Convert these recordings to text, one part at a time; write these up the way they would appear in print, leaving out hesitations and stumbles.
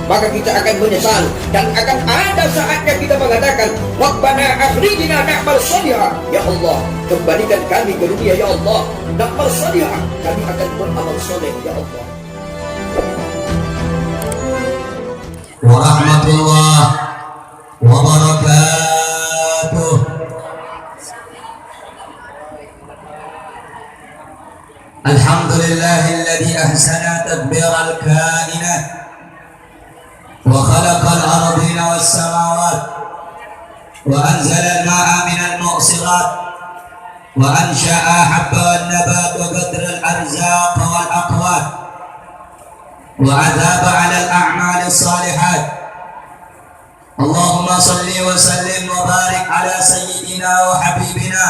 maka kita akan menyesal dan akan ada saatnya kita mengatakan, Rabbana akhrijna na'mal shalihan. Ya Allah, kembalikan kami ke dunia ya Allah, na'mal shalihan, kami akan beramal soleh ya Allah. Wa rahmatullah wa barakatuh. Alhamdulillahilladzi ahsana tadbiral kainat wa khalaqal ardina was samawat wa anzala al-ma'a minal mu'sirat wa ansha'a habba wan nabat wa qadra al-arzaq wal aqwat wa adhaba 'ala al-a'mal as-salihat. Allahumma salli wa sallim wa barik ala sayyidina wa habibina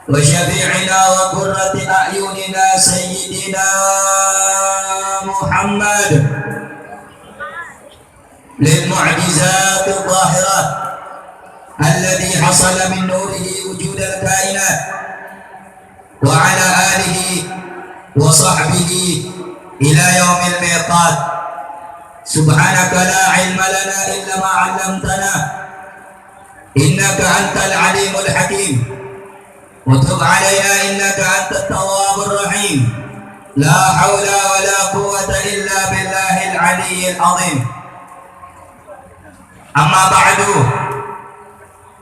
wa syafi'ina wa qurrati a'yunina sayyidina Muhammad lil mu'jizat adh-dhahirat alladhi hasala min nurihi wujud al-kainat wa ala alihi wa sahbihi ila yaumil miqat. Subhanaka la ilma lana illa ma 'allamtana innaka antal alimul hakim wa tub 'alaina innaka antat tawwabur rahim. La haula wa la quwwata illa billahil aliyyil azim. Amma ba'du,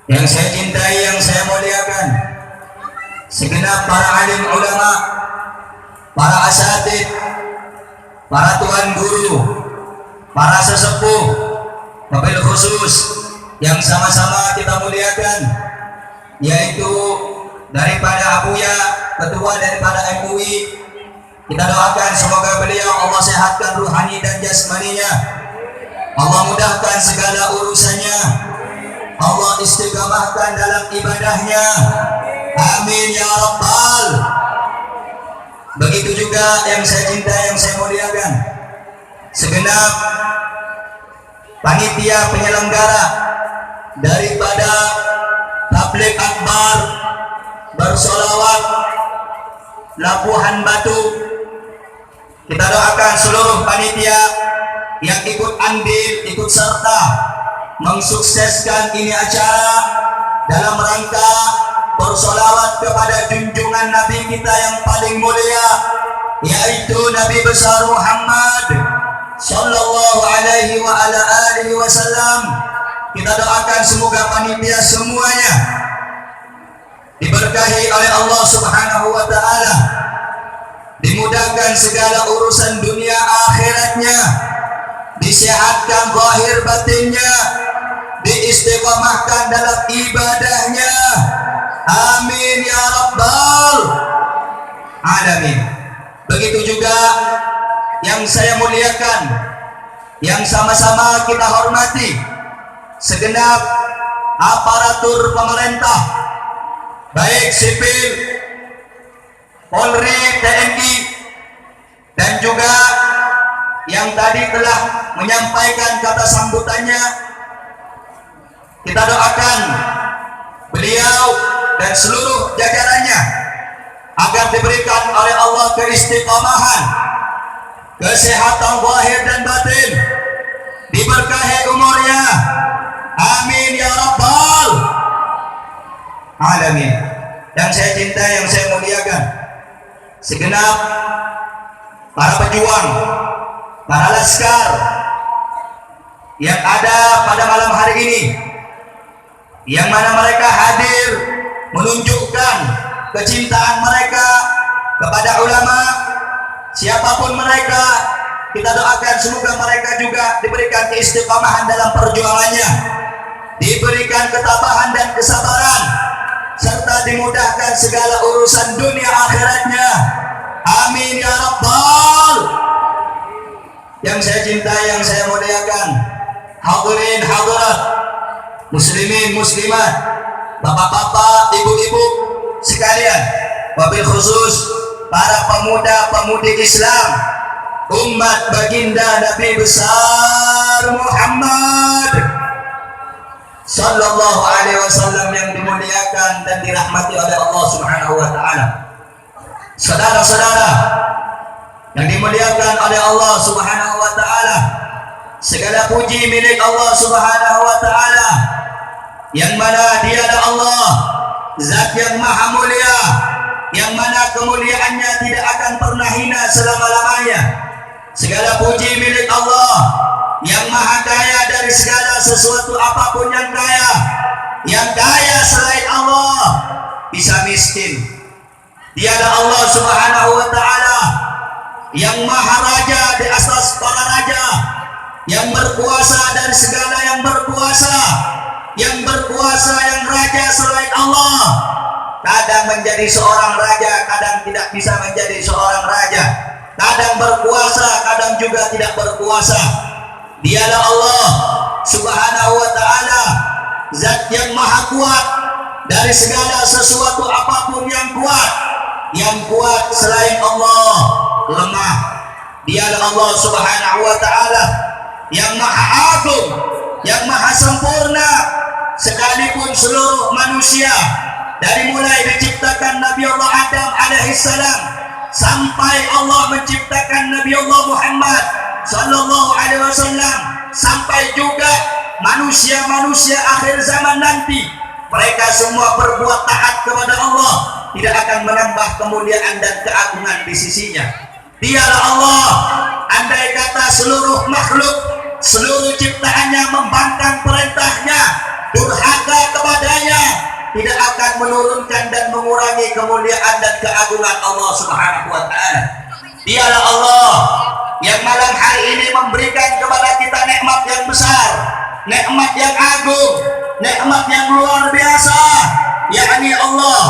yang saya cintai, yang saya muliakan, segenap para alim ulama, para asatid, para tuan guru, para sesepuh, wabil khusus yang sama-sama kita muliakan, yaitu daripada Abuya, ketua daripada MUI. Kita doakan semoga beliau Allah sehatkan ruhani dan jasmaninya, Allah mudahkan segala urusannya, Allah istiqamahkan dalam ibadahnya, amin ya rabbal. Begitu juga yang saya cintai, yang saya muliakan, segenap panitia penyelenggara daripada tabligh akbar bersolawat Labuhan Batu. Kita doakan seluruh panitia yang ikut andil, ikut serta mensukseskan ini acara dalam rangka bersolawat kepada junjungan Nabi kita yang paling mulia, yaitu Nabi besar Muhammad sallallahu alaihi wa ala alihi wasallam. Kita doakan semoga panitia semuanya diberkahi oleh Allah Subhanahu wa taala, dimudahkan segala urusan dunia akhiratnya, disehatkan zahir batinnya, diistiqamahkan dalam ibadahnya, amin ya rabbal alamin. Begitu juga yang saya muliakan, yang sama-sama kita hormati, segenap aparatur pemerintah, baik sipil, Polri, TNI, dan juga yang tadi telah menyampaikan kata sambutannya. Kita doakan beliau dan seluruh jajarannya agar diberikan oleh Allah keistiqomahan, kesehatan zahir dan batin, diberkahi umurnya, amin ya rabbal alamin. Yang saya cintai, yang saya muliakan, segenap para pejuang, para laskar yang ada pada malam hari ini, yang mana mereka hadir menunjukkan kecintaan mereka kepada ulama, siapapun mereka. Kita doakan semoga mereka juga diberikan keistiqomahan dalam perjuangannya, diberikan ketabahan dan kesabaran, serta dimudahkan segala urusan dunia akhiratnya, amin ya rabbal. Yang saya cintai, yang saya muliakan, hadirin hadirat, muslimin muslimat, bapak-bapak, ibu-ibu sekalian, wabil khusus para pemuda-pemudi Islam, umat baginda Nabi besar Muhammad sallallahu alaihi wasallam yang dimuliakan dan dirahmati oleh Allah Subhanahu wa taala. Saudara-saudara yang dimuliakan oleh Allah Subhanahu wa taala, Segala puji milik Allah Subhanahu wa taala, yang mana Dialah Allah, zat yang maha mulia, yang mana kemuliaannya tidak akan pernah hina selama-lamanya. Segala puji milik Allah yang maha kaya dari segala sesuatu apapun yang kaya. Yang kaya selain Allah bisa miskin. Dialah Allah Subhanahu wa taala yang maha raja di atas para raja, yang berkuasa dari segala yang berkuasa, yang berkuasa, yang raja selain Allah. Kadang menjadi seorang raja, kadang tidak bisa menjadi seorang raja. Kadang berkuasa, kadang juga tidak berkuasa. Dialah Allah Subhanahu wa taala, zat yang maha kuat dari segala sesuatu apapun yang kuat. Yang kuat selain Allah lemah. Dialah Allah Subhanahu wa taala yang maha agung, yang maha sempurna, sekalipun seluruh manusia dari mulai diciptakan Nabi Allah Adam alaihissalam sampai Allah menciptakan Nabi Allah Muhammad sallallahu alaihi wasallam, sampai juga manusia-manusia akhir zaman nanti, mereka semua berbuat taat kepada Allah, tidak akan menambah kemuliaan dan keagungan di sisinya. Dialah Allah, andai kata seluruh makhluk, seluruh ciptaannya membangkang perintahnya, durhaka kepadanya, tidak akan menurunkan dan mengurangi kemuliaan dan keagungan Allah Subhanahu wa taala. Dialah Allah yang malam hari ini memberikan kepada kita nikmat yang besar, nikmat yang agung, nikmat yang luar biasa, yakni Allah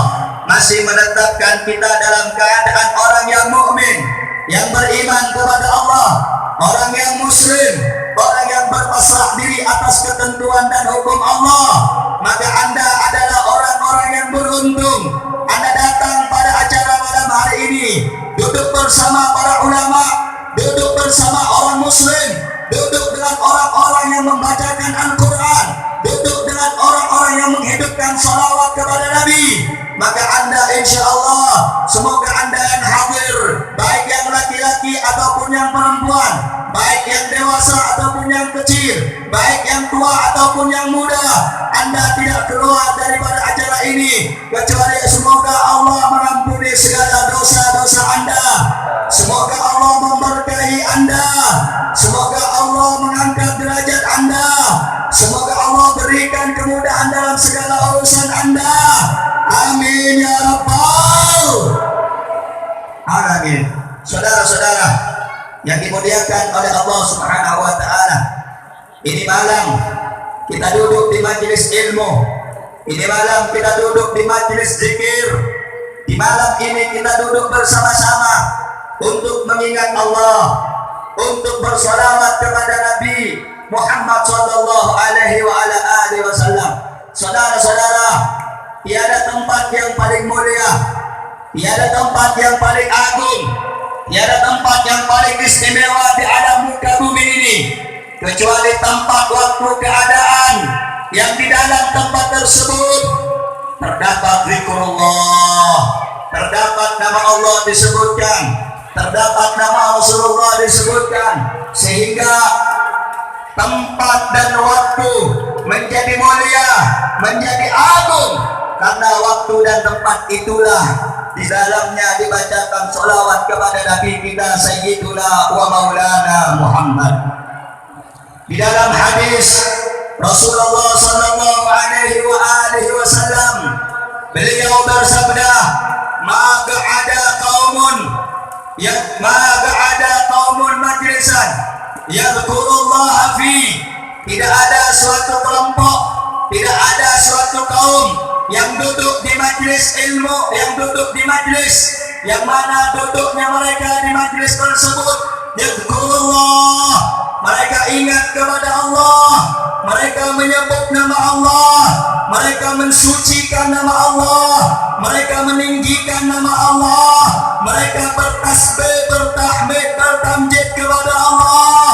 masih menetapkan kita dalam keadaan orang yang mukmin, yang beriman kepada Allah, orang yang muslim, orang yang berpasrah diri atas ketentuan dan hukum Allah. Maka Anda adalah orang-orang yang beruntung. Anda datang pada acara malam hari ini, duduk bersama para ulama, duduk bersama orang muslim, duduk dengan orang-orang yang membacakan Al-Quran, duduk dengan orang-orang yang menghidupkan salawat kepada Nabi. Maka Anda insya Allah, semoga Anda yang hadir, baik yang laki-laki ataupun yang perempuan, baik yang dewasa ataupun yang kecil, baik yang tua ataupun yang muda, Anda tidak keluar daripada acara ini kecuali semoga Allah mengampuni segala dosa-dosa Anda, semoga Allah memberkahi Anda, semoga Allah mengangkat derajat Anda, semoga Allah berikan kemudahan dalam segala urusan Anda. Amin ya rabbal alamin. Saudara-saudara yang dimuliakan oleh Allah Subhanahu wa taala, ini malam kita duduk di majelis ilmu, ini malam kita duduk di majelis zikir, di malam ini kita duduk bersama-sama untuk mengingat Allah, untuk bersalawat kepada Nabi Muhammad sallallahu alaihi wa ala alihi wasallam. Saudara-saudara, tiada tempat yang paling mulia, tiada tempat yang paling agung, tiada tempat yang paling istimewa di alam muka bumi ini kecuali tempat, waktu, keadaan yang di dalam tempat tersebut terdapat zikrullah, terdapat nama Allah disebutkan, terdapat nama Rasulullah disebutkan, sehingga tempat dan waktu menjadi mulia, menjadi agung, karena waktu dan tempat itulah di dalamnya dibacakan sholawat kepada Nabi kita Sayyiduna wa Maulana Muhammad. Di dalam hadis Rasulullah sallallahu alaihi wasallam, beliau bersabda, maka ada qaumun majlisan yadhkurullah fi, tidak ada suatu kelompok, tidak ada suatu kaum yang duduk di majlis ilmu, yang duduk di majlis yang mana duduknya mereka di majlis tersebut yadhkurullah, mereka ingat kepada Allah, mereka menyebut nama Allah, mereka mensucikan nama Allah, mereka meninggikan nama Allah, mereka bertasbih, bertahmid, bertamjid kepada Allah.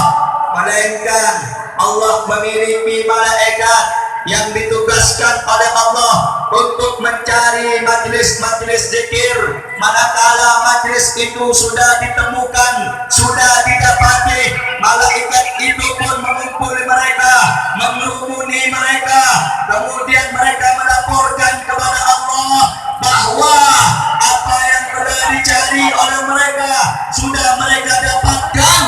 Melainkan Allah memiliki malaikat yang ditugaskan oleh Allah untuk mencari majelis-majelis zikir. Manakala majelis itu sudah ditemukan, sudah didapati, malaikat itu pun mengumpuli mereka, mengerumuni mereka, kemudian mereka melaporkan kepada Allah bahwa apa yang telah dicari oleh mereka sudah mereka dapatkan,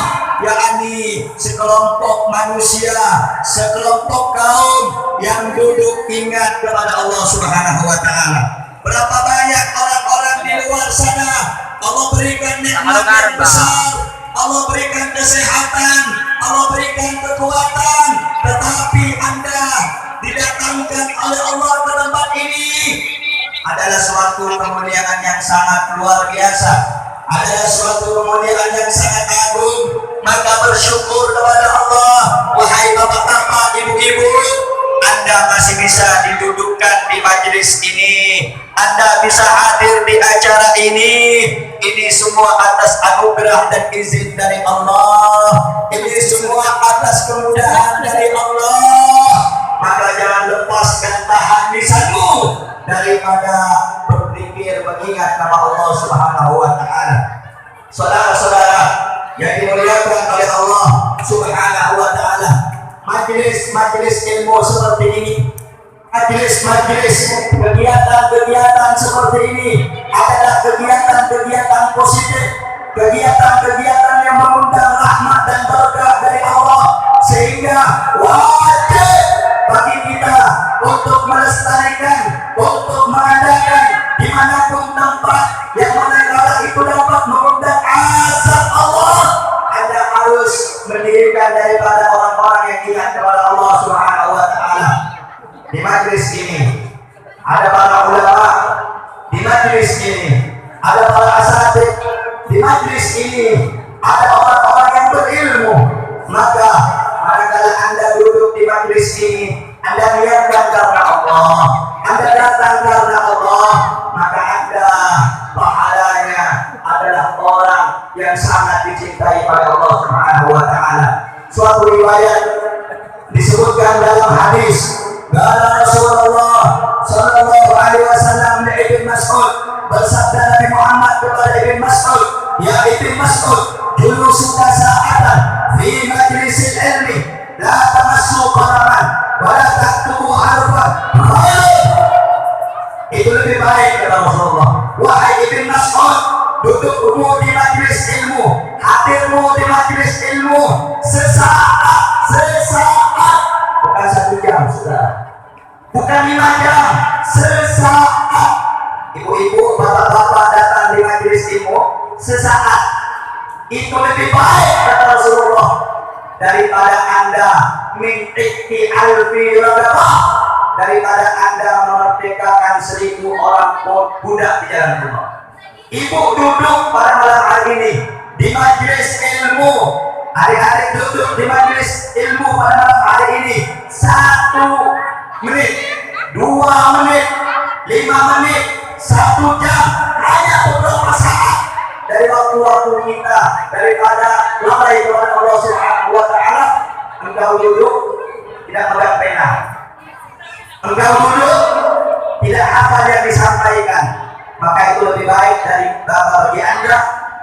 yakni sekelompok manusia, sekelompok kaum yang duduk ingat kepada Allah Subhanahu wa taala. Berapa banyak orang-orang di luar sana Allah berikan nikmat yang besar, Allah berikan kesehatan, Allah berikan kekuatan, tetapi Anda didatangkan oleh Allah ke tempat ini adalah suatu kemuliaan yang sangat luar biasa, adalah suatu kemuliaan yang sangat agung. Maka bersyukur kepada Allah, wahai bapak-bapak, ibu-ibu, Anda masih bisa didudukkan di majelis ini, Anda bisa hadir di acara ini. Ini semua atas anugerah dan izin dari Allah, ini semua atas kemudahan dari Allah. Maka jangan lepaskan tahan lisanmu daripada berpikir mengingat nama Allah Subhanahu wa taala. Saudara-saudara yang dimuliakan oleh Allah Subhanahu wa taala, majelis-majelis ilmu seperti ini, majelis-majelis kegiatan-kegiatan seperti ini adalah kegiatan-kegiatan positif, kegiatan-kegiatan yang mengundang rahmat dan berkah dari Allah, sehingga wajib bagi kita untuk melestarikan, untuk mengadakan dimanapun tempat yang manakala itu dapat mengundang azab Allah, Anda harus mendirikan daripada orang-orang yang ingat kepada Allah Subhanahu wa taala. Di majlis ini ada para ulama, di majlis ini ada para asatidz, di majlis ini ada orang-orang yang berilmu. Maka manakala Anda duduk di majlis ini, Anda niatkan karena Allah, Anda datang karena Allah, maka Anda pahalanya adalah orang yang sangat dicintai oleh Allah Subhanahu wa taala. Suatu riwayat disebutkan dalam hadis, kata Rasulullah sallallahu alaihi wasallam li Ibn Mas'ud, bersabda Nabi Muhammad kepada Ibn Mas'ud, ya Ibn Mas'ud, julusuka sa'atan fi majlisil ilmi la tamassu qalaman wa la taktubu harfan. Itu lebih baik kata Rasulullah. Wahai Ibn Mas'ud, dudukmu di majlis ilmu, hadirmu di majlis ilmu sesaat, bukan 1 jam, saudara, bukan 5 jam, sesaat. Ibu-ibu, bapak-bapak datang di majlis ilmu sesaat, itu lebih baik kata Rasulullah daripada Anda mintikti alfi ragabah, daripada Anda memerdekakan 1000 orang budak di jalan Allah. Ibu duduk pada malam hari ini di majlis ilmu, adik-adik duduk di majlis ilmu pada malam hari ini 1 menit, 2 menit, 5 menit, 1 jam, hanya beberapa saat dari waktu-waktu kita, daripada lalai kepada Allah Subhanahu wa taala. Engkau duduk tidak pegang pena, engkau duduk tidak hafal yang disampaikan, maka itu lebih baik bagi Anda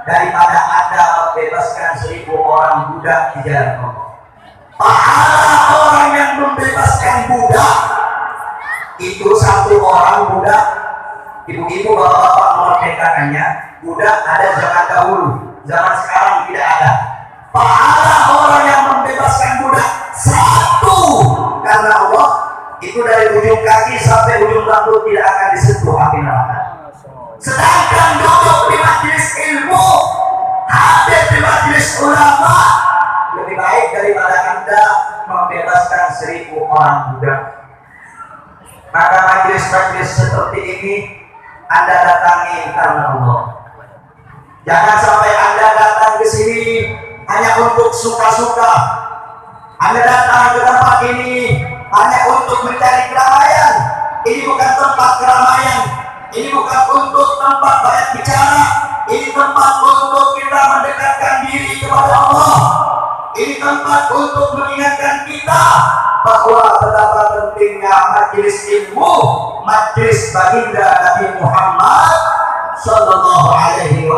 daripada Anda membebaskan 1000 orang budak di jalan Allah. Pahala orang yang membebaskan budak itu 1 orang budak, ibu-ibu, bapak-bapak memerdekakannya. Budak ada zaman dahulu, zaman sekarang tidak ada. Pahala orang yang membebaskan budak 1 karena Allah, itu dari ujung kaki sampai ujung rambut tidak akan disentuh api neraka. Sedangkan duduk di majelis ilmu, hadir di majelis ulama, lebih baik daripada Anda membebaskan 1000 orang budak. Maka majelis-majelis seperti ini Anda datangi karena Allah. Jangan sampai Anda datang ke sini hanya untuk suka-suka. Anda datang ke tempat ini hanya untuk mencari keramaian. Ini bukan tempat keramaian. Ini bukan untuk tempat banyak bicara. Ini tempat untuk kita mendekatkan diri kepada Allah. Ini tempat untuk mengingatkan kita bahwa betapa penting pentingnya majelis ilmu, majelis baginda Nabi Muhammad sallallahu alaihi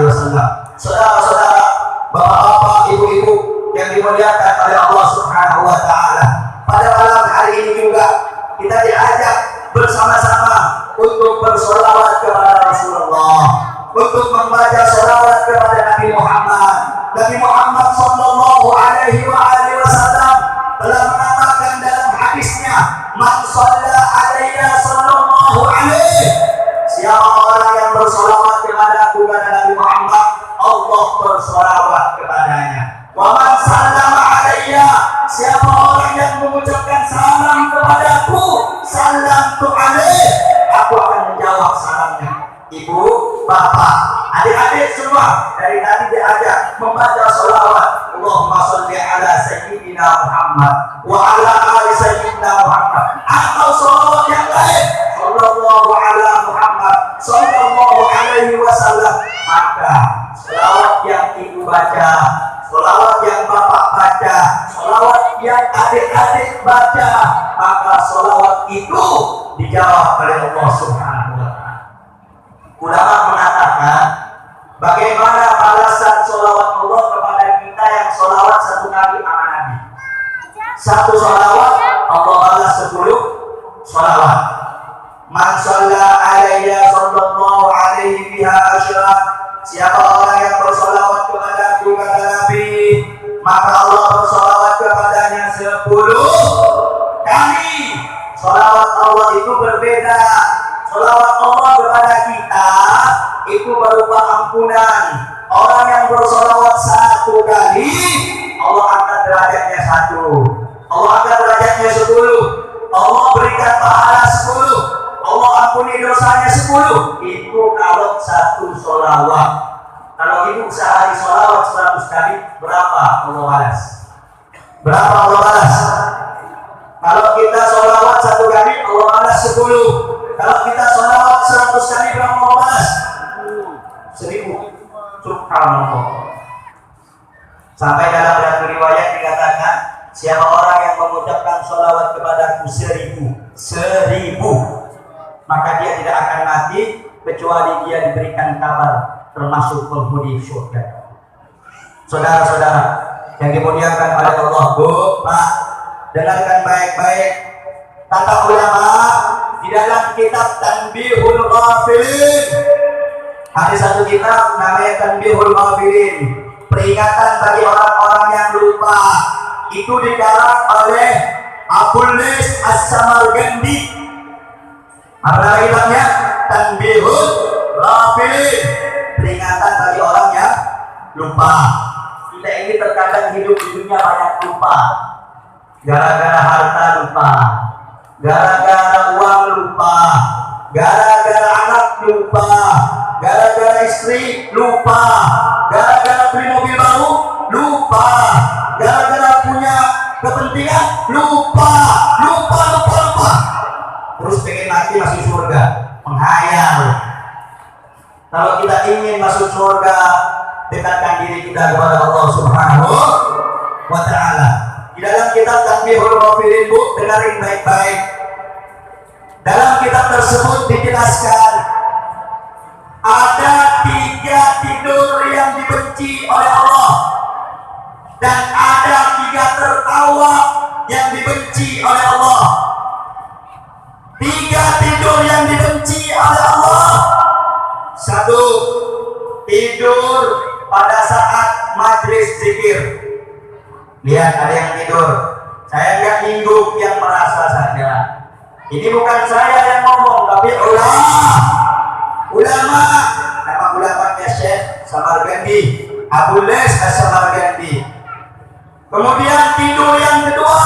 wasallam. Saudara-saudara, bapak-bapak, ibu-ibu yang dimuliakan oleh Allah Subhanahu wa taala. Pada malam hari ini juga kita diajak bersama-sama untuk bersolawat kepada Rasulullah, untuk membaca solawat kepada Nabi Muhammad. Nabi Muhammad sallallahu alaihi wasallam telah mengatakan dalam hadisnya, "Man shalla alayya sallallahu alaihi." Siapa orang yang bersolawat kepada aku, kata Nabi Muhammad, Allah bersolawat kepadanya. Wa man sallama alayya, siapa orang yang mengucapkan salam kepadaku, salam tu alaihi, aku akan menjawab salamnya. Ibu, bapak, adik-adik semua dari tadi diajak membaca sholawat. Allahumma sholli ala sayyidina Muhammad wa ala ali sayyidina Muhammad, atau sholawat yang lain, sallallahu ala Muhammad sallallahu alaihi wasallam. Maka sholawat yang ibu baca, sholawat yang bapak baca, sholawat yang adik-adik baca, maka sholawat itu dijawab oleh Allah Subhanahu wa ta'ala. Ulama mengatakan, bagaimana balasan sholawat Allah kepada kita yang sholawat satu kali sama Nabi? Satu sholawat Allah balas 10 sholawat. Man shalla alayya sallallahu alaihi biha asyra, siapa orang yang bersolawat kepada aku, kata Nabi, maka Allah bersolawat kepadanya 10 kali. Solawat Allah itu berbeda. Solawat Allah kepada kita itu berupa ampunan. Orang yang bersolawat 1 kali, Allah angkat derajatnya 1, Allah angkat derajatnya 10, Allah berikan pahala 10, Allah ampuni dosanya 10. Itu kalau 1 solawat. Kalau ibu sehari solawat 100 kali, berapa Allah balas? Berapa Allah balas? Kalau kita solawat 1 kali, Allah balas 10. Kalau kita sholawat 100 kali, berapa Allah balas? 1000. Subhanallah. Sampai dalam satu riwayat dikatakan, siapa orang yang mengucapkan sholawat kepadaku 1000, maka dia tidak akan mati kecuali dia diberikan kabar termasuk penghuni surga. Saudara-saudara yang dimuliakan oleh Allah, Bu, Pak, dengarkan baik-baik kata ulama di dalam kitab Tanbihul Ghafilin. Ada satu kitab namanya Tanbihul Ghafilin, peringatan bagi orang-orang yang lupa. Itu dikarang oleh Abul Lis As-Samarqandi. Apa kitabnya? Tanbihul Ghafilin, peringatan bagi orang yang lupa. Kita ini terkadang hidup di dunia banyak lupa. Gara-gara harta lupa, gara-gara uang lupa, gara-gara anak lupa, gara-gara istri lupa, gara-gara beli mobil baru lupa, gara-gara punya kepentingan lupa. Terus pengen mati masuk surga, menghayal. Kalau kita ingin masuk surga, dekatkan diri kita kepada Allah Subhanahu wa ta'ala. Di dalam kitab Tanbihul Ghafilin, Bu, dengarin baik-baik. Dalam kitab tersebut dijelaskan ada 3 tidur yang dibenci oleh Allah, dan ada 3 tertawa yang dibenci oleh Allah. 3 tidur yang dibenci oleh Allah. 1, tidur pada saat majlis zikir. Lihat, ada yang tidur. Saya nggak minggu yang merasa saja. Ini bukan saya yang ngomong, tapi ulama. Nama ulamanya Syekh Samarqandi, Abul Lis As-Samarqandi. Kemudian tidur yang kedua,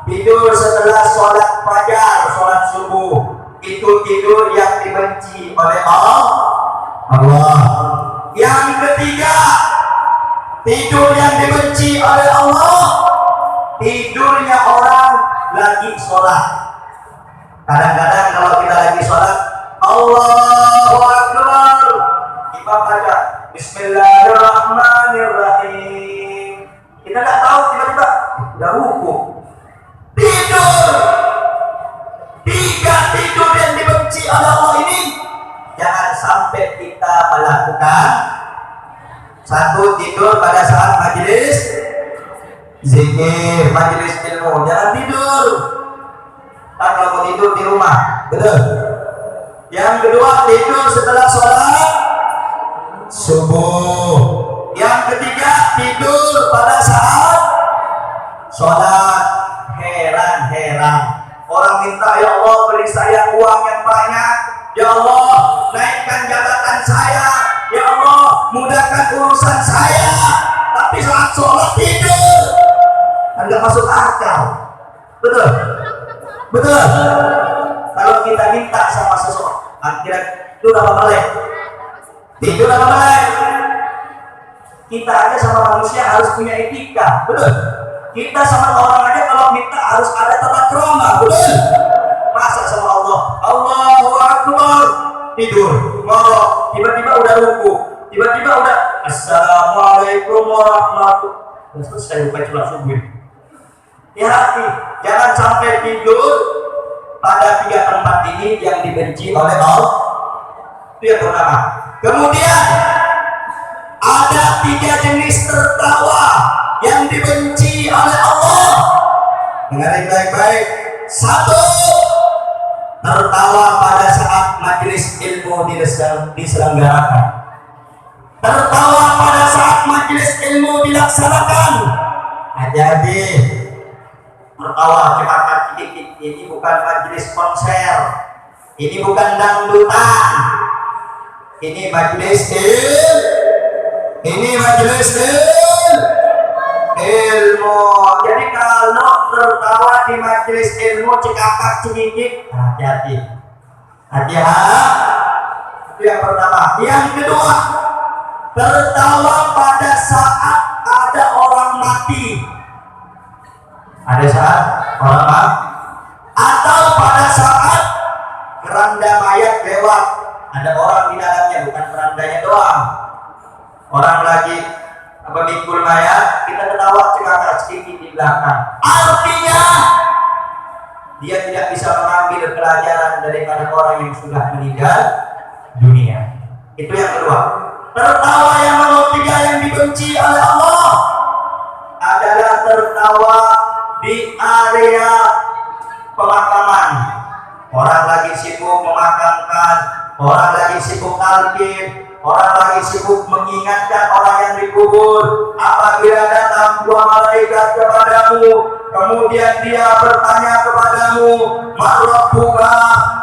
tidur setelah sholat fajar, sholat subuh. Itu tidur yang dibenci oleh Allah. Yang ketiga, tidur yang dibenci oleh Allah, tidurnya orang lagi sholat. Kadang-kadang kalau kita lagi sholat, Allahu Akbar, imam baca Bismillahirrahmanirrahim, kita nggak tahu, tiba-tiba udah ruku, tidur. lakukan? Satu, tidur pada saat majelis zikir, majelis ilmu. Jangan tidur. Kan kalau mau tidur di rumah, betul. Yang kedua, tidur setelah sholat subuh. Yang ketiga, tidur pada saat sholat. Heran. Orang minta, ya Allah beri saya uang yang banyak, ya Allah naikkan jabatan saya, ya Allah mudahkan urusan saya, tapi saat sholat tidur, kan nggak masuk akal. Betul. Kalau kita minta sama seseorang, akhirnya tidur apa melek? Tidur apa melek? Kita aja sama manusia harus punya etika, betul. Kita sama orang aja kalau minta harus ada tata krama, betul. Masa sama Allah, Allahu Akbar, tidur, ngorok, tiba-tiba udah ruku, tiba-tiba udah Assalamualaikum warahmatullahi wabarakatuh. Selesai lupa sholat subuh. Hati-hati, jangan sampai tidur pada 3 tempat ini yang dibenci oleh Allah. Itu yang pertama. Kemudian ada 3 jenis tertawa yang dibenci oleh Allah. Dengarin baik-baik. 1, tertawa pada saat majelis ilmu diselenggarakan. Tertawa pada saat majelis ilmu dilaksanakan. Jadi tertawa cepat sedikit. Ini bukan majelis konser. Ini bukan dangdutan. Ini majelis ilmu. Jadi kalau tertawa di majelis ilmu cekakak sedikit, hati-hati. Itu yang pertama. Yang kedua, tertawa pada saat ada orang mati. Ada saat orang mati, atau pada saat keranda mayat lewat, ada orang di dalamnya, bukan kerandanya doang. Orang lagi memikul mayat, kita ketawa cekakak sedikit di belakang. Artinya dia tidak bisa mengambil pelajaran daripada orang yang sudah meninggal dunia. Itu yang kedua. Tertawa yang nomor 3 yang dibenci oleh Allah adalah tertawa di area pemakaman. Orang lagi sibuk memakamkan, orang lagi sibuk talqin, orang lagi sibuk mengingatkan orang yang dikubur. Apabila datang 2 malaikat kepadamu, kemudian dia bertanya kepadamu, "Man rabbuka?"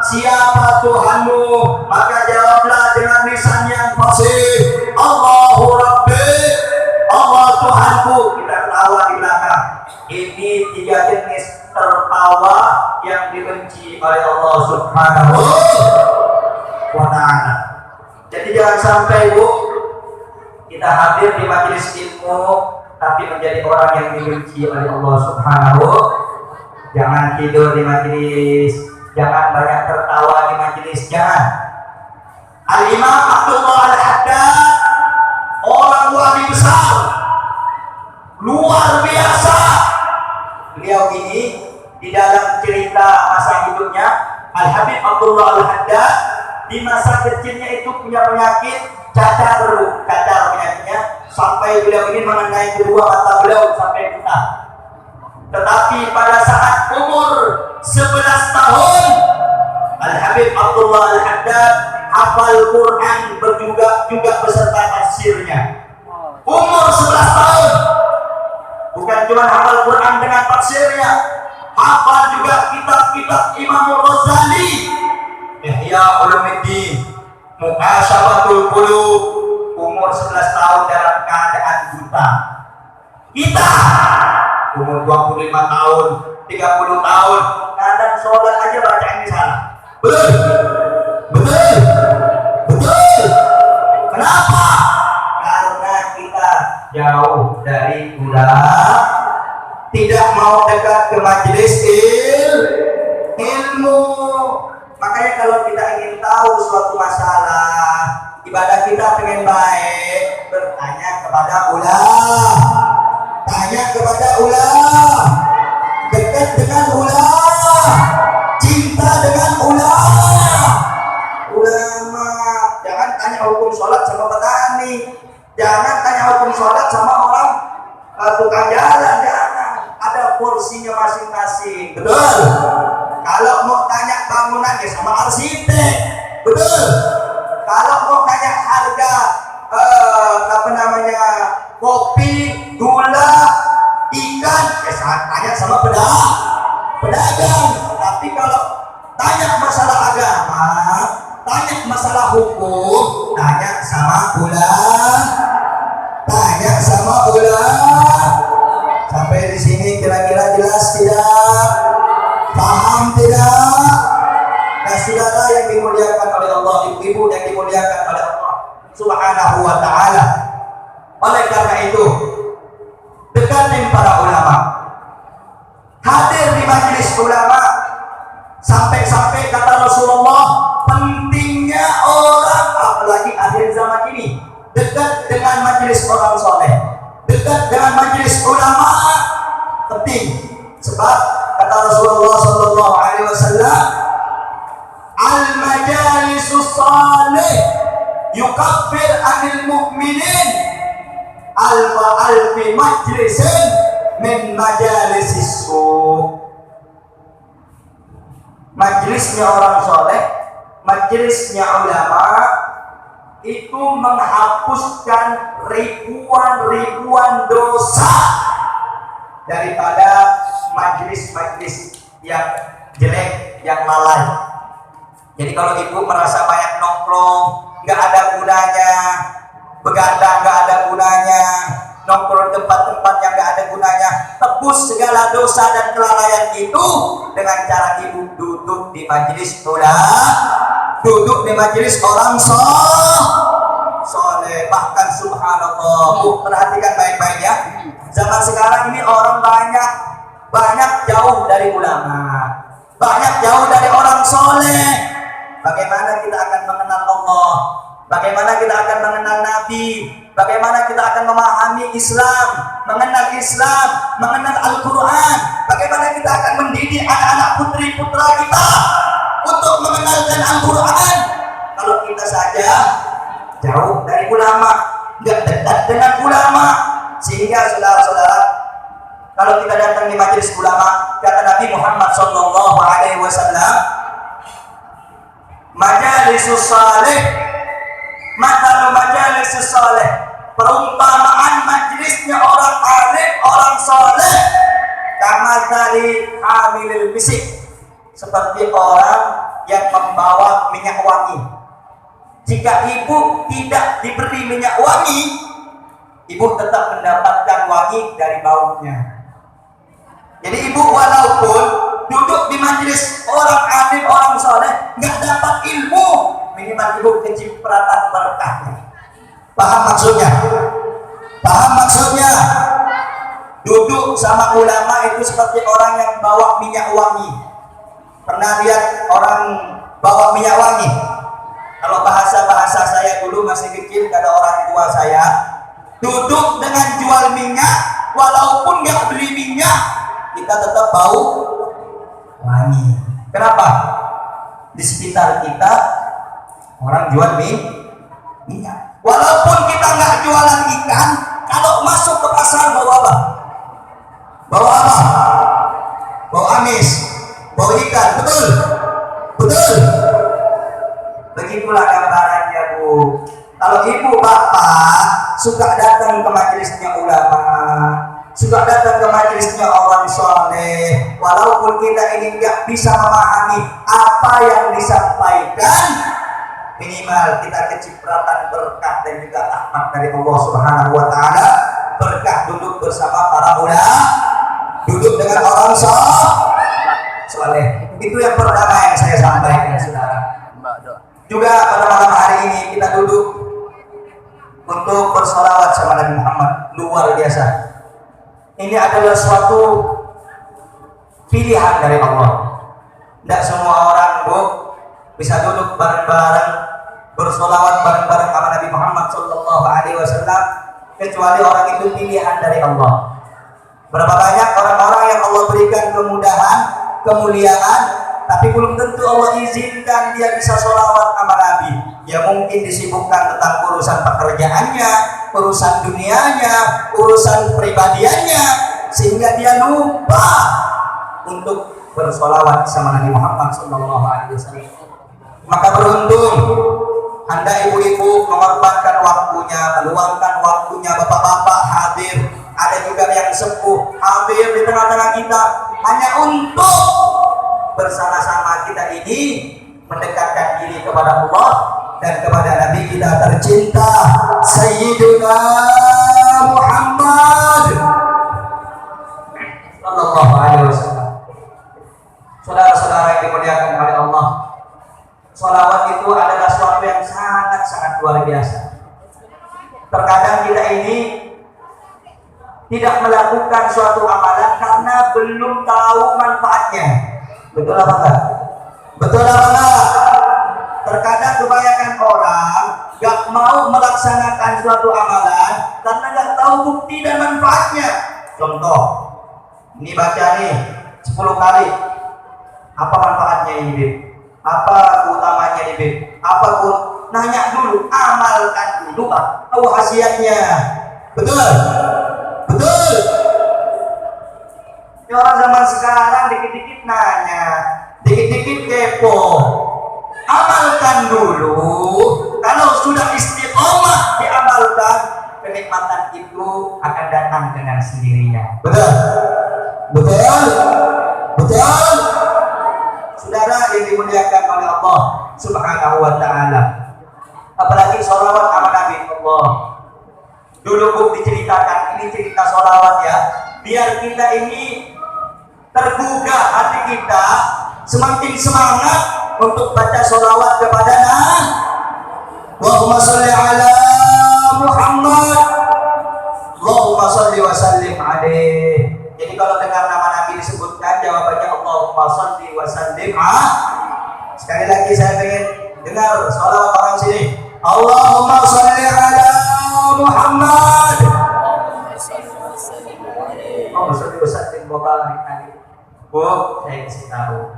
Siapa Tuhanmu? Maka jawablah dengan lisan yang fasih, "Allahu Rabbi." Allah Tuhanku. Kita ketawa di belakang. Ini 3 jenis tertawa yang dibenci oleh Allah Subhanahu wa ta'ala. Jadi jangan sampai Bu, kita hadir di majelis ilmu tapi menjadi orang yang dibenci oleh Allah Subhanahu. Jangan tidur di majelis, jangan banyak tertawa di majelis, jangan. Al-Imam Abdullah Al-Haddad, orang wali besar, luar biasa. Beliau ini di dalam cerita masa hidupnya, Al-Habib Abdullah Al-Haddad di masa kecilnya itu punya penyakit cacar penyakitnya, sampai beliau ini mengenai kedua mata beliau sampai buta. Tetapi pada saat umur 11 tahun, Al-Habib Abdullah Al-Haddad hafal Quran juga beserta tafsirnya. Umur 11 tahun, bukan cuma hafal Quran dengan tafsirnya, hafal juga kitab-kitab Imam Ghazali, Ihya Ulumuddin, Muhasyabatul Qulub. Umur 11 tahun dalam keadaan buta. Kita umur 25 tahun, 30 tahun, kadang sholat aja baca ini salah. Betul. Kenapa? Karena kita jauh dari ulama, tidak mau dekat ke majelis ilmu. Makanya kalau kita ingin tahu suatu masalah, ibadah kita pengen baik, bertanya kepada ulama. Tanya kepada ulama, dekat dengan ulama, cinta dengan ulama. Jangan tanya hukum sholat sama petani. sini. Jangan tanya hukum sholat sama orang tukang jalan, jangan. Ada porsinya masing-masing. Betul. Kalau mau tanya bangunan ya sama arsitek. Betul. Kalau mau tanya harga kopi, gula, ikan, ya tanya sama pedagang. Tapi kalau tanya masalah agama, tanya masalah hukum, tanya sama ulama. Sampai di sini kira-kira jelas tidak? Paham tidak? Nah, saudara yang dimuliakan oleh Allah, ibu-ibu yang dimuliakan oleh Allah Subhanahu wa ta'ala. Oleh karena itu, dekatin para ulama, hadir di majelis ulama. Sampai-sampai kata Rasulullah, pentingnya orang, apalagi akhir zaman ini, dekat dengan majelis orang soleh, dekat dengan majelis ulama, penting. Sebab kata Rasulullah sallallahu alaihi wasallam, al-majalisus salih yukaffir anil mu'minin alfi majlisin min majalisis su'. Majelisnya orang soleh, majelisnya ulama itu menghapuskan ribuan dosa daripada majelis-majelis yang jelek, yang lalai. Jadi kalau ibu merasa banyak nongkrong, nggak ada gunanya, begadang nggak ada gunanya, nongkrong tempat-tempat yang nggak ada gunanya, tebus segala dosa dan kelalaian itu dengan cara ibu duduk di majelis ulama, duduk di majelis orang soleh. Bahkan subhanallah, Bu, perhatikan baik-baik ya. Zaman sekarang ini orang banyak jauh dari ulama, banyak jauh dari orang soleh. Bagaimana kita akan mengenal Allah? Bagaimana kita akan mengenal Nabi? Bagaimana kita akan memahami Islam, mengenal Al-Quran? Bagaimana kita akan mendidik anak-anak putri-putra kita untuk mengenalkan Al-Quran? Kalau kita saja jauh dari ulama, nggak dekat dengan ulama. Sehingga saudara-saudara, kalau kita datang di majelis ulama, kata Nabi Muhammad SAW, majalisus salih, matalu majalisus salih, perumpamaan majelisnya orang alim, orang soleh, kamatsali hamilil misik, seperti orang yang membawa minyak wangi. Jika ibu tidak diberi minyak wangi, ibu tetap mendapatkan wangi dari baunya. Jadi ibu walaupun duduk di majelis orang alim, orang soleh, nggak dapat ilmu, minimal ibu kecipratan berkahnya. Paham maksudnya? Duduk sama ulama itu seperti orang yang bawa minyak wangi. Pernah lihat orang bawa minyak wangi? Kalau bahasa saya dulu masih kecil, kata orang tua saya, duduk dengan jual minyak, walaupun nggak beli minyak, kita tetap bau wangi. Kenapa? Di sekitar kita orang jual minyak. Walaupun kita nggak jualan ikan, kalau masuk ke pasar bau apa? Bau amis, bau ikan. Betul. Begitulah gambarannya, Bu. Kalau ibu bapak suka datang ke majelisnya ulama, suka datang ke majelisnya orang soleh, walaupun kita ini nggak bisa memahami apa yang disampaikan, minimal kita kecipratan berkah dan juga rahmat dari Allah Subhanahu wa ta'ala. Berkah duduk bersama para ulama, duduk dengan orang soleh. Itu yang pertama yang saya sampaikan, saudara. Juga pada malam hari ini kita duduk untuk bersolawat sama Nabi Muhammad. Luar biasa. Ini adalah suatu pilihan dari Allah. Tidak semua orang, Bu, bisa duduk bareng-bareng bersolawat bareng-bareng sama Nabi Muhammad SAW, kecuali orang itu pilihan dari Allah. Berapa banyak orang-orang yang Allah berikan kemudahan, kemuliaan, tapi belum tentu Allah izinkan dia bisa solawat sama Nabi. Ya mungkin disibukkan tentang urusan pekerjaannya, urusan dunianya, urusan pribadiannya, sehingga dia lupa untuk bersolawat sama Nabi Muhammad SAW. Maka beruntung Anda ibu-ibu mengorbankan waktunya, meluangkan waktunya, bapak-bapak hadir, ada juga yang sepuh hadir di tengah-tengah kita hanya untuk bersama-sama kita ini mendekatkan diri kepada Allah dan kepada Nabi kita tercinta Sayyiduna Muhammad sallallahu alaihi wasallam. Saudara-saudara yang dimuliakan oleh Allah, sholawat itu adalah sesuatu yang sangat-sangat luar biasa. Terkadang kita ini tidak melakukan suatu amalan karena belum tahu manfaatnya. Betul apa enggak? Betul apa enggak? Terkadang kebanyakan orang gak mau melaksanakan suatu amalan karena gak tahu bukti dan manfaatnya. Contoh, ini baca nih 10 kali. Apa manfaatnya ini, Bib? Apa keutamanya ini, Bib? Apa pun nanya dulu, amalkan dulu, tahu khasiatnya. Betul? Betul? Ya, orang zaman sekarang dikit-dikit nanya, dikit-dikit kepo. Amalkan dulu. Kalau sudah istiqomah diamalkan, kenikmatan itu akan datang dengan sendirinya. Betul? Betul? Betul? Saudara yang dimuliakan oleh Allah Subhanahu wa ta'ala, apalagi sholawat sama Nabi Allah. Dulu Bu diceritakan, ini cerita sholawat ya, biar kita ini tergugah hati kita, semakin semangat untuk baca sholawat kepada Nabi. Allahumma sholli ala Muhammad, Allahumma sholli wa sallim alaihi. Jadi kalau dengar nama Nabi disebutkan, jawabannya Allahumma sholli wa sallim alaihi. Sekali lagi saya ingin dengar sholawat orang sini. Allahumma sholli ala Muhammad, Allahumma sholli wa sallim alaihi. Bu, saya kasih tahu,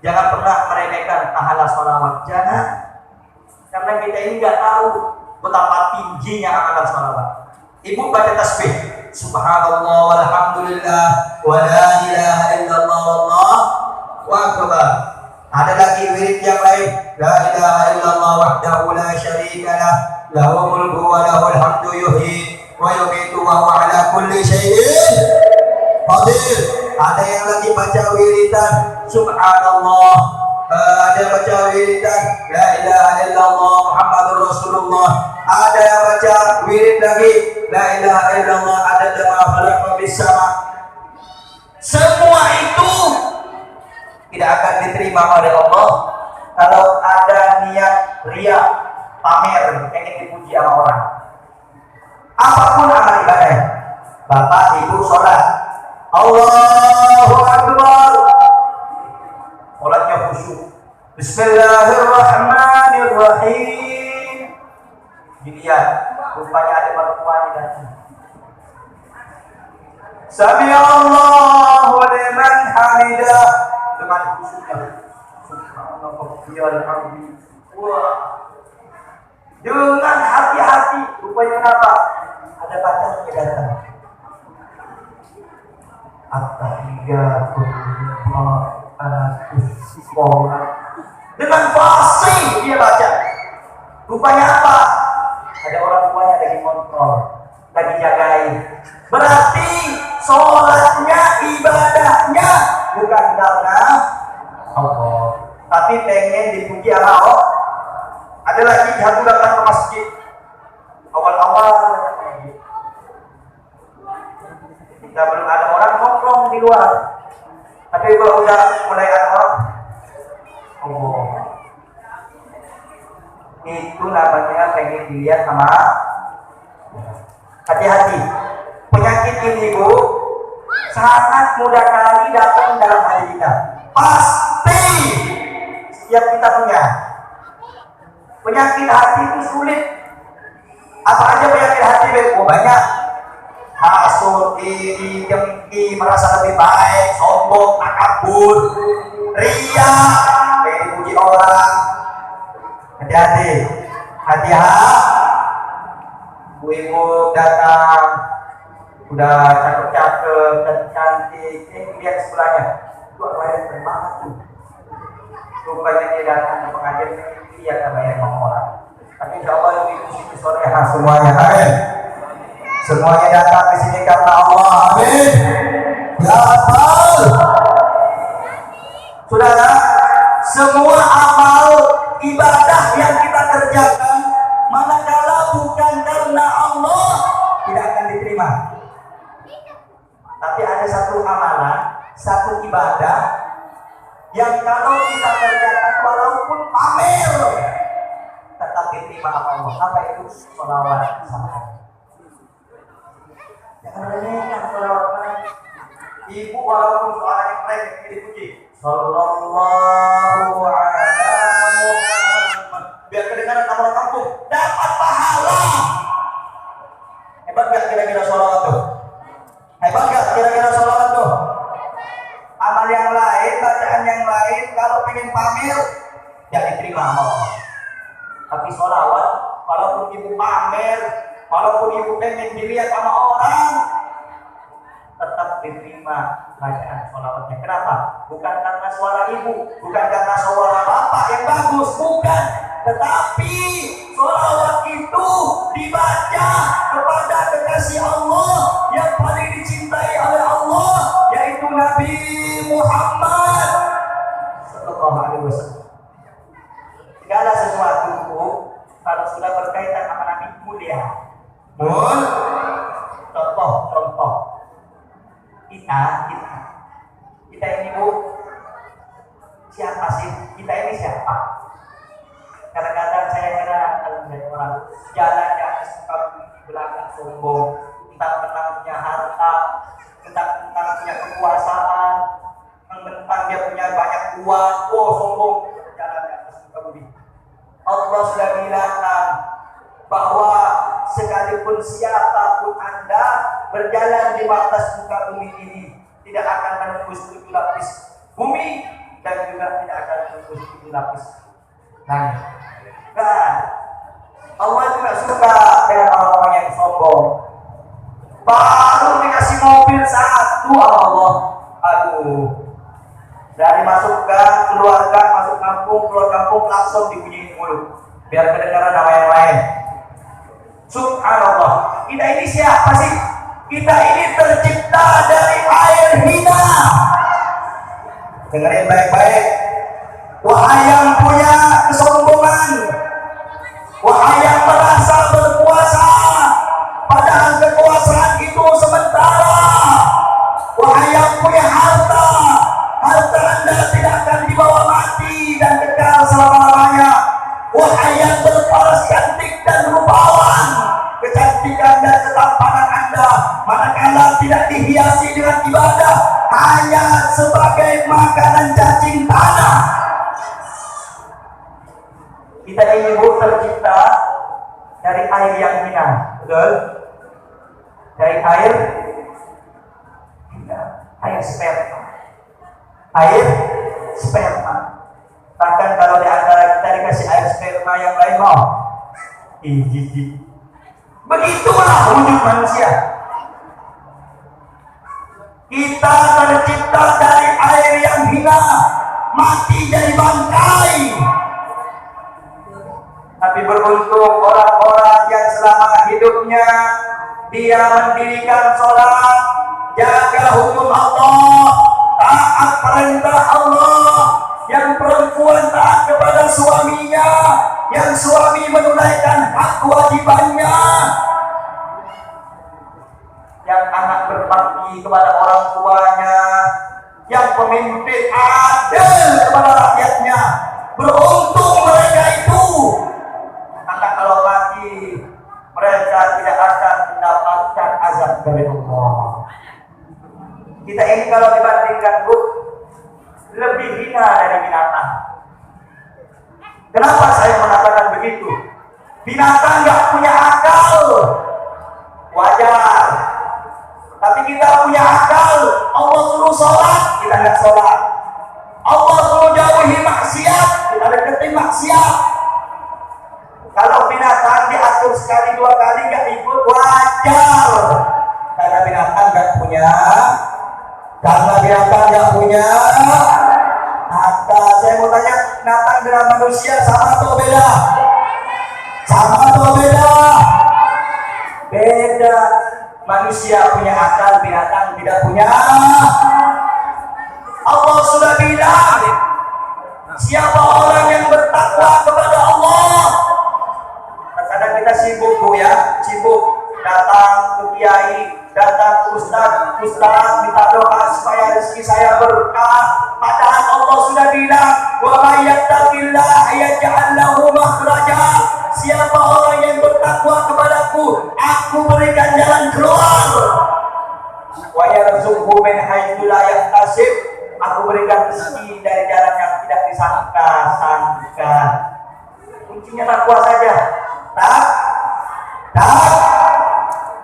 jangan pernah meremehkan pahala sholawat, jangan. Karena kita ini nggak tahu betapa tingginya amalan sholawat. Ibu baca tasbih, subhanallah walhamdulillah wa la ilaha illallah wallahu akbar. Ada lagi wirid yang lain, la ilaha illallah wahdahu la syarika lah, lahu mulku wa lahul hamdu yuhyi wa yumiitu wa huwa ala kulli syai'in qadir. Ada yang lagi baca wiridan subhanallah, ada yang baca wiridan la ilaha illallah Muhammadur Rasulullah, ada yang baca wirid lagi la ilaha illallah ada ma khalaqa bis sama. Semua itu tidak akan diterima oleh Allah kalau ada niat riya, pamer, ingin dipuji sama orang. Apapun amal ibadah, bapak ibu sholat, Allahu Akbar, sholatnya khusyuk, Bismillahirrahmanirrahim. Dilihat, rupanya ada perempuan datang. Sami Allahu liman hamidah, dengan khusyuknya. Subhanallah, wah. Dengan hati-hati, rupanya kenapa? Ada pacarnya datang. Dengan fasih dia baca. Rupanya apa? Ada orang tuanya lagi kontrol, lagi jagain. Berarti sholatnya, ibadahnya bukan karena Allah, tapi pengen dipuji sama Allah. Ada lagi jatuh datang ke masjid awal-awal, kita belum ada orang nongkrong di luar, tapi kalau udah mulai ada orang, Allah, itu namanya pengen dilihat sama. Hati-hati, penyakit ini Bu sangat mudah kali datang dalam hati kita. Pasti setiap kita punya penyakit hati itu sulit. Apa aja penyakit hati? Oh, banyak. Hasud, iri, dengki, merasa lebih baik, sombong, takabur, ria, pengen dipuji orang. Hati-hati. Hadiah, ibu datang, udah cakep-cakep dan cantik. Lihat sebelahnya, tuh bayar banget tuh. Rupanya dia datang ke pengajian, lihat bayar sama orang. Tapi insya Allah ibu sini soleha semuanya, amin. Semuanya datang ke sini karena Allah, amin. Ya Rabbal. Saudara, semua amal ibadah yang kita kerjakan, manakala bukan karena Allah, tidak akan diterima. Tapi ada satu amalan, satu ibadah yang kalau kita kerjakan walaupun pamer, tetap diterima Allah. Apa itu? Sholawat sama. Jangan remehkan sholawat. Ibu walaupun suaranya keren dipuji, Sallallahu alaihi Muhammad, biar kedengaran orang kampung dapat pahala. Hebat gak kira-kira sholawat tuh? Hebat gak kira-kira sholawat tuh? Amal yang lain, bacaan yang lain, kalau pengen pamer, ya diterima Allah. Tapi sholawat, walaupun ibu pamer, walaupun ibu pengen dilihat sama orang, tetap diterima bacaan sholawatnya. Kenapa? Bukan karena suara ibu, bukan karena suara bapak yang bagus, bukan. Tetapi sholawat itu dibaca kepada kekasih Allah yang paling dicintai oleh Allah, yaitu Nabi Muhammad Sallallahu Alaihi Wasallam. Segala sesuatu kalau sudah berkaitan sama Nabi mulia. Contoh kita ini bu, siapa sih? Kita ini siapa? Kadang-kadang saya heran kalau melihat orang jalan di atas muka bumi di belakang sombong, tentang punya harta, tentang punya kekuasaan, tentang dia punya banyak uang, sombong jalan di atas muka bumi. Allah sudah bilangkan bahwa sekalipun siapapun Anda berjalan di atas muka bumi ini, tidak akan menembus 7 lapis bumi dan juga tidak akan menembus 7 lapis langit. Dan Allah juga suka dengan orang-orang yang sombong. Baru dikasih mobil satu Allah, dari masuk gang, keluar gang, masuk kampung, keluar kampung, langsung dibunyiin mulut biar kedengaran nama yang lain. Subhanallah. Kita ini siapa sih? Kita ini tercipta dari air hina. Dengerin baik-baik. Wahai yang punya kesombongan, wahai yang merasa berkuasa, padahal kekuasaan itu sementara. Wahai yang punya harta, harta Anda tidak akan dibawa mati dan kekal selama-lamanya. Wahai yang berparas cantik dan rupawan, kecantikan dan ketampanan Anda manakala tidak dihiasi dengan ibadah, hanya sebagai makanan cacing tanah. Kita ini tercipta dari air yang hina, betul? Dari air hina, air sperma. Air sperma. Bahkan kalau di antara kita dikasih air sperma yang lain mau, jijik. Begitulah wujud manusia. Kita tercipta dari air yang hina, mati jadi bangkai. Tapi beruntung orang-orang yang selama hidupnya dia mendirikan sholat, jaga hukum Allah, taat perintah Allah, yang perempuan taat kepada suaminya, yang suami menunaikan hak kewajibannya, yang anak berbakti kepada orang tuanya, yang pemimpin adil kepada rakyatnya. Beruntung mereka itu. Maka kalau mati, mereka tidak akan mendapatkan azab dari Allah. Kita ini kalau dibandingkan lebih hina dari binatang. Kenapa saya mengatakan begitu? Binatang nggak punya akal, wajar. Tapi kita punya akal. Allah suruh sholat, kita nggak sholat. Allah suruh jauhi maksiat, kita deketin maksiat. Kalau binatang sekali dua kali nggak ikut wajar, karena binatang nggak punya mata. Saya mau tanya, binatang dengan manusia sama atau beda? Beda. Manusia punya akal, binatang tidak punya. Allah sudah bilang, siapa orang yang bertakwa kepada Allah. Kadang kita sibuk datang ke kiai, datang ke ustaz minta doa supaya rezeki saya berkah. Padahal Allah sudah bilang, wa may yattaqillah yaj'al lahu makhraja. Siapa orang yang bertakwa kepadaku, aku berikan jalan keluar. Wa yarzuqhu min haitsu la yahtasib. Aku berikan rezeki dari jalan yang tidak disangka-sangka. Kuncinya takwa saja.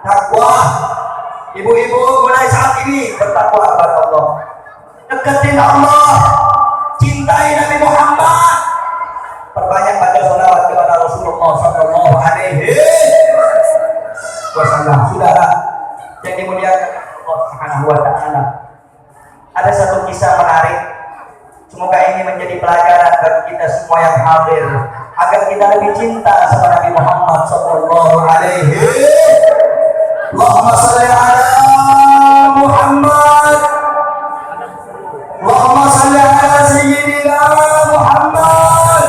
Takwa. Ibu-ibu mulai saat ini bertakwa kepada Allah. Deketin Allah. Cintai Nabi Muhammad. Perbanyak baca sholawat kepada Rasulullah sallallahu alaihi wasallam. Saudara yang dimuliakan Allah Subhanahu wa taala. Ada satu kisah menarik. Semoga ini menjadi pelajaran bagi kita semua yang hadir, agar kita lebih cinta sama Nabi Muhammad sallallahu alaihi wasallam. Allahumma shalli ala Muhammad. Allahumma shalli ala sayyidina Muhammad.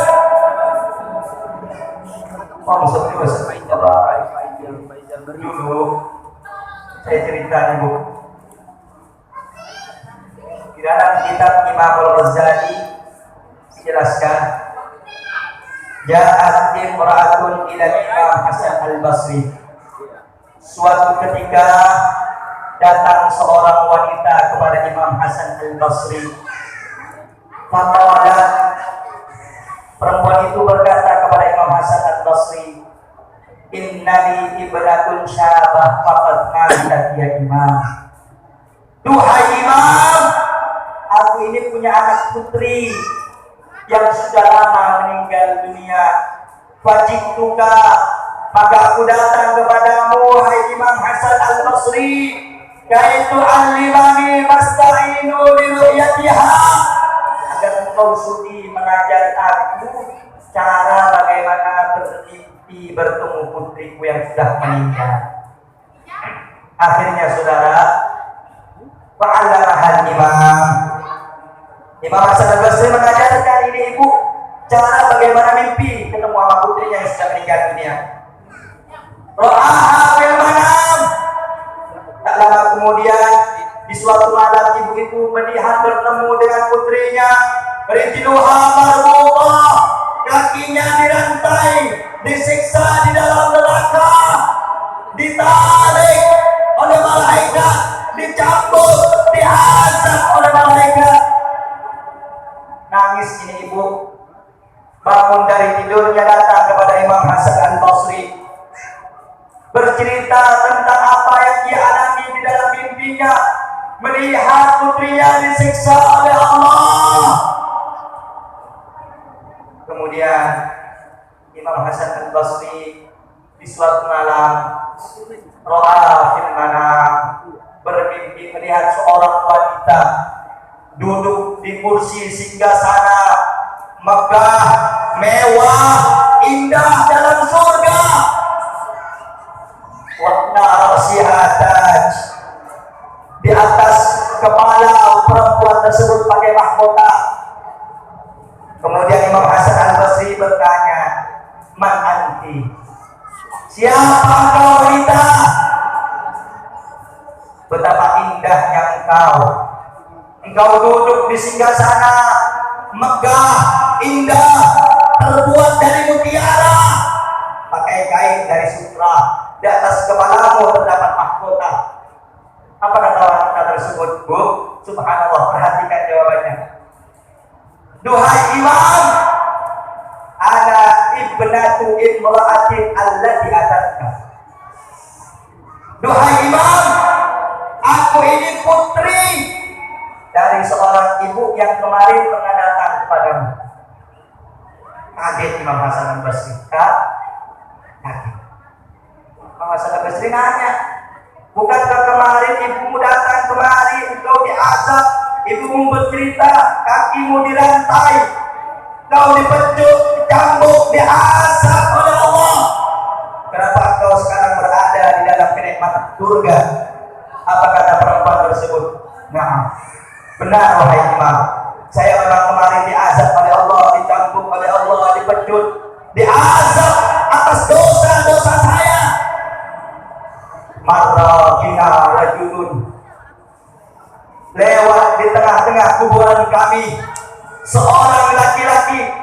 Dulu saya cerita ibu, di dalam kitab Imam Al-Ghazali dijelaskan, ja'at imra'atun ila Imam Hasan Al-Basri. Suatu ketika datang seorang wanita kepada Imam Hasan Al-Basri. Faqalat, perempuan itu berkata kepada Imam Hasan Al-Basri, innani ibratun syabah faqad matat ya Imam. Duhai Imam, aku ini punya anak putri yang sudah lama meninggal dunia. Fajituka, maka aku datang kepadamu, hai Imam Hasan Al-Basri, kaitu alimani masta'inu liru'yatiha, agar engkau sudi mengajar aku cara bagaimana bermimpi bertemu putriku yang sudah meninggal. Akhirnya saudara, fa'allamahal Imam Hasan Al-Basri mengajarkan ini ibu cara bagaimana mimpi ketemu sama putrinya yang sudah meninggal dunia. Ra'aha fil manam. Tak lama kemudian di suatu malam ibu itu melihat bertemu dengan putrinya. Rijluha marbuṭah, kakinya dirantai, disiksa di dalam neraka, ditarik oleh malaikat, dicambuk, diazab oleh malaikat. Nangis ini ibu, bangun dari tidurnya datang kepada Imam Hasan Al-Basri, bercerita tentang apa yang dia alami di dalam mimpinya, melihat putrinya disiksa oleh Allah. Kemudian Imam Hasan Al-Basri di suatu malam ro'a fil manam, bermimpi melihat seorang wanita duduk di kursi singgasana megah, mewah, indah dalam surga. Waqna rasihataj, di atas kepala perempuan tersebut pakai mahkota. Kemudian Imam Hasan Al-Basri bertanya, man anti, siapa kau wanita? Betapa indahnya engkau duduk di singgasana megah, indah, terbuat dari mutiara, pakai kain dari sutra, di atas kepalamu terdapat mahkota. Apa kata wanita tersebut, Bu? Subhanallah, perhatikan jawabannya. Duhai Imam, ana ibnatu imra'atin allati atatka. Duhai Imam, aku ini putri dari seorang ibu yang kemarin pernah datang kepadamu. Kaget Imam Hasan Al-Basri. Kaget. zinanya. Bukankah kemarin ibumu datang kemari, engkau diazab, ibumu bercerita, kakimu dirantai, kau dipecut, dicambuk, diazab oleh Allah. Kenapa engkau sekarang berada di dalam kenikmatan surga? Apa kata perempuan tersebut? Nah, benar wahai imam, saya memang kemarin diazab oleh Allah, dicambuk oleh Allah, dipecut, diazab atas dosa-dosa saya. Marra bina rajulun, lewat di tengah-tengah kuburan kami seorang laki-laki,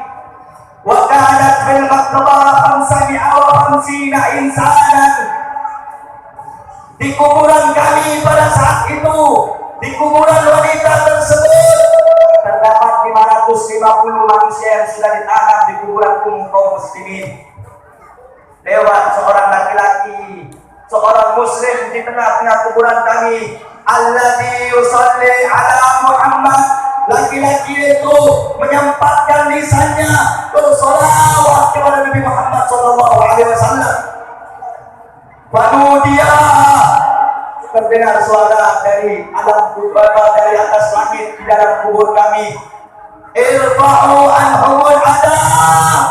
wa kanat fil maqbara 550 insanan. Di kuburan kami pada saat itu, di kuburan wanita tersebut terdapat 550 manusia yang sudah ditanam di kuburan kaum muslimin. Lewat seorang laki-laki, seorang muslim di tengah-tengah kuburan kami, alladzi yusalli ala Muhammad. Laki-laki itu menyempatkan lisannya bersolawat kepada Nabi Muhammad SAW. Fanudia, terdengar suara dari alam kubur, dari atas langit di dalam kubur kami, irfa'u anhumul adab,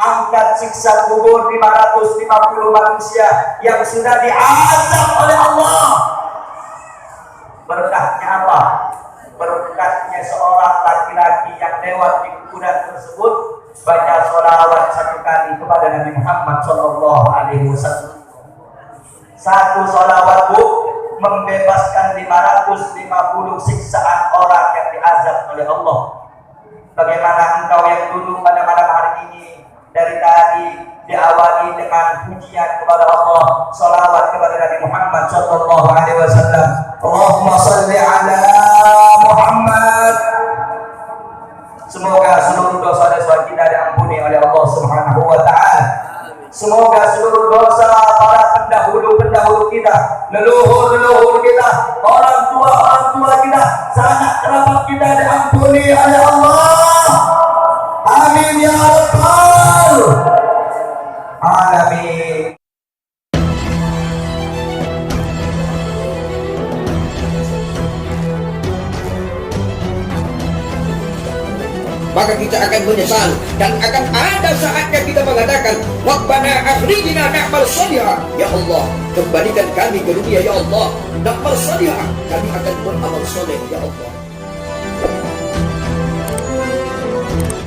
angkat siksa kubur 550 manusia yang sudah diazab oleh Allah. Berkahnya apa? Berkatnya seorang laki-laki yang lewat di kuburan tersebut baca sholawat 1 kali kepada Nabi Muhammad SAW. Satu sholawat membebaskan 550 siksaan orang yang diazab oleh Allah. Bagaimana engkau yang dulu pada malam hari ini dari tadi diawali dengan pujian kepada Allah, sholawat kepada Nabi Muhammad SAW. Allahumma salli ala Muhammad. Semoga seluruh dosa-dosa kita diampuni oleh Allah Subhanahu wa taala. Semoga seluruh dosa para pendahulu kita, leluhur kita, orang tua kita, sanak kerabat kita diampuni oleh Allah. Amin ya rabbal alamin. Maka kita akan menyesal dan akan ada saatnya kita mengatakan, Rabbana akhrijna na'mal shalihan. Ya Allah, kembalikan kami ke dunia ya Allah, na'mal shalihan, kami akan beramal soleh ya Allah.